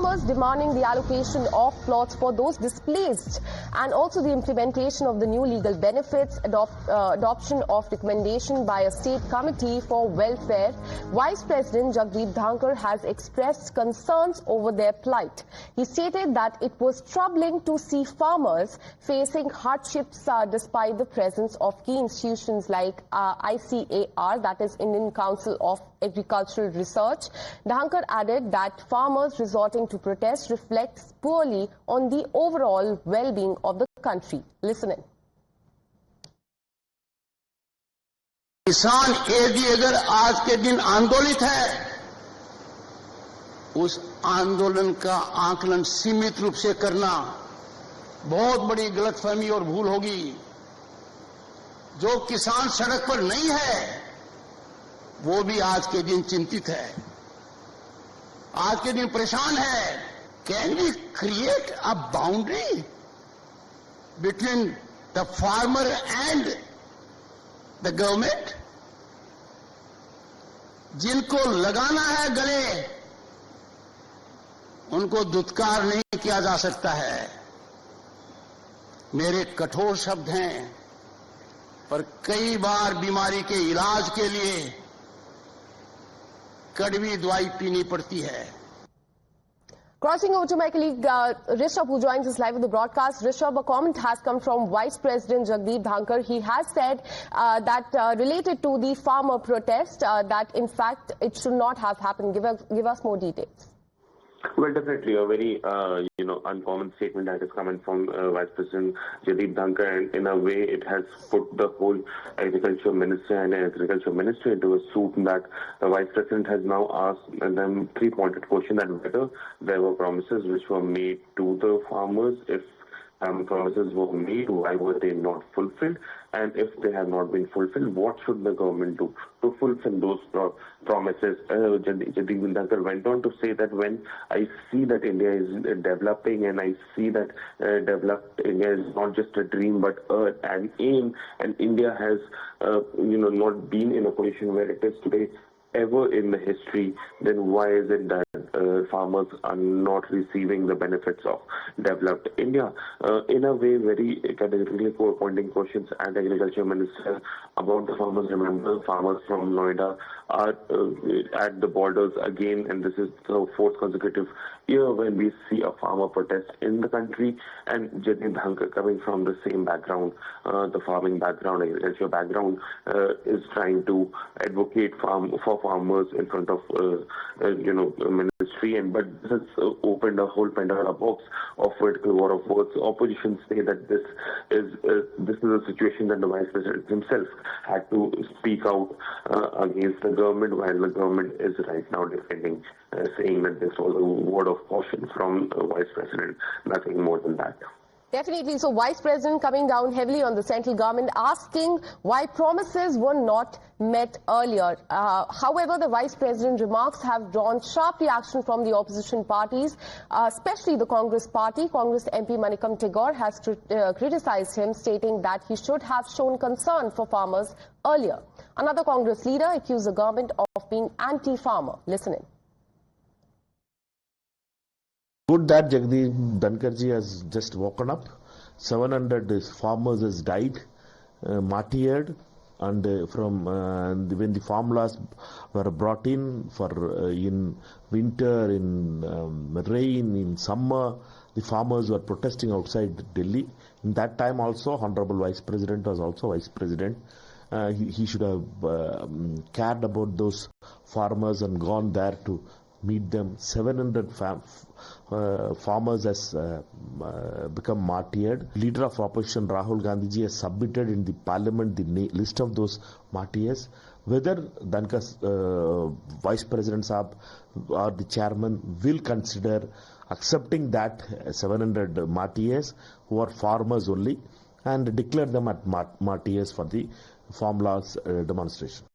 workers demanding the allocation of plots for those displaced and also the implementation of the new legal benefits, adoption of recommendation by a state committee for welfare. Vice President Jagdeep Dhankhar has expressed concerns over their plight. He stated that it was troubling to see farmers facing hardships despite the presence of key institutions like ICAR, that is Indian Council of Agricultural Research. Dhankhar added that farmers resorting to protest reflects poorly on the overall well-being of the country. Listen in. किसान यदि अगर आज के दिन आंदोलित है, उस आंदोलन का आकलन सीमित रूप से करना बहुत बड़ी गलतफहमी और भूल होगी। जो किसान सड़क पर नहीं है, वो भी आज के दिन चिंतित है, आज के दिन परेशान है। Can we create a boundary between the farmer and the government? जिनको लगाना है गले, उनको दुत्कार नहीं किया जा सकता है। मेरे कठोर शब्द हैं, पर कई बार बीमारी के इलाज के लिए कड़वी दवाई पीनी पड़ती है। Crossing over to my colleague Rishabh, who joins us live with the broadcast. Rishabh, a comment has come from Vice President Jagdeep Dhankhar. He has said that related to the farmer protest, that in fact it should not have happened. Give us more details. Well, definitely a very uncommon statement that is coming from Vice President Jagdeep Dhankhar, and in a way it has put the whole agriculture minister and agriculture ministry into a soup. That the Vice President has now asked them three-pointed question that whether there were promises which were made to the farmers. If promises were made, why were they not fulfilled? And if they have not been fulfilled, what should the government do to fulfill those promises? Jagdeep Dhankhar went on to say that when I see that India is developing, and I see that developed India is not just a dream but an aim, and India has not been in a position where it is today ever in the history, then why is it that farmers are not receiving the benefits of developed India? In a way, very categorically pointing questions at Agriculture Minister about the farmers. Remember, farmers from Noida are at the borders again, and this is the fourth consecutive year when we see a farmer protest in the country. And Jagdeep Dhankhar, coming from the same background, the farming background, agriculture background, is trying to advocate for farmers in front of ministry, but this has opened a whole Pandora box of vertical war of words. Opposition say that this is a situation that the Vice President himself had to speak out against the government, while the government is right now defending, saying that this was a word of caution from the Vice President, nothing more than that. Definitely. So Vice President coming down heavily on the central government, asking why promises were not met earlier. However, the Vice President remarks have drawn sharp reaction from the opposition parties, especially the Congress party. Congress MP Manikam Tagore has criticized him, stating that he should have shown concern for farmers earlier. Another Congress leader accused the government of being anti-farmer. Listen in. Good that Jagdeep Dhankhar ji has just woken up. 700 farmers has died, martyred, and when the formulas were brought in for in winter, in rain, in summer, the farmers were protesting outside Delhi. In that time also, Honorable Vice President was also Vice President. He should have cared about those farmers and gone there to meet them. 700 farmers has become martyred. Leader of opposition Rahul Gandhi ji has submitted in the parliament the list of those martyrs. Whether Dhankar's Vice President Saab or the chairman will consider accepting that 700 martyrs who are farmers only and declare them at martyrs for the formulas demonstration.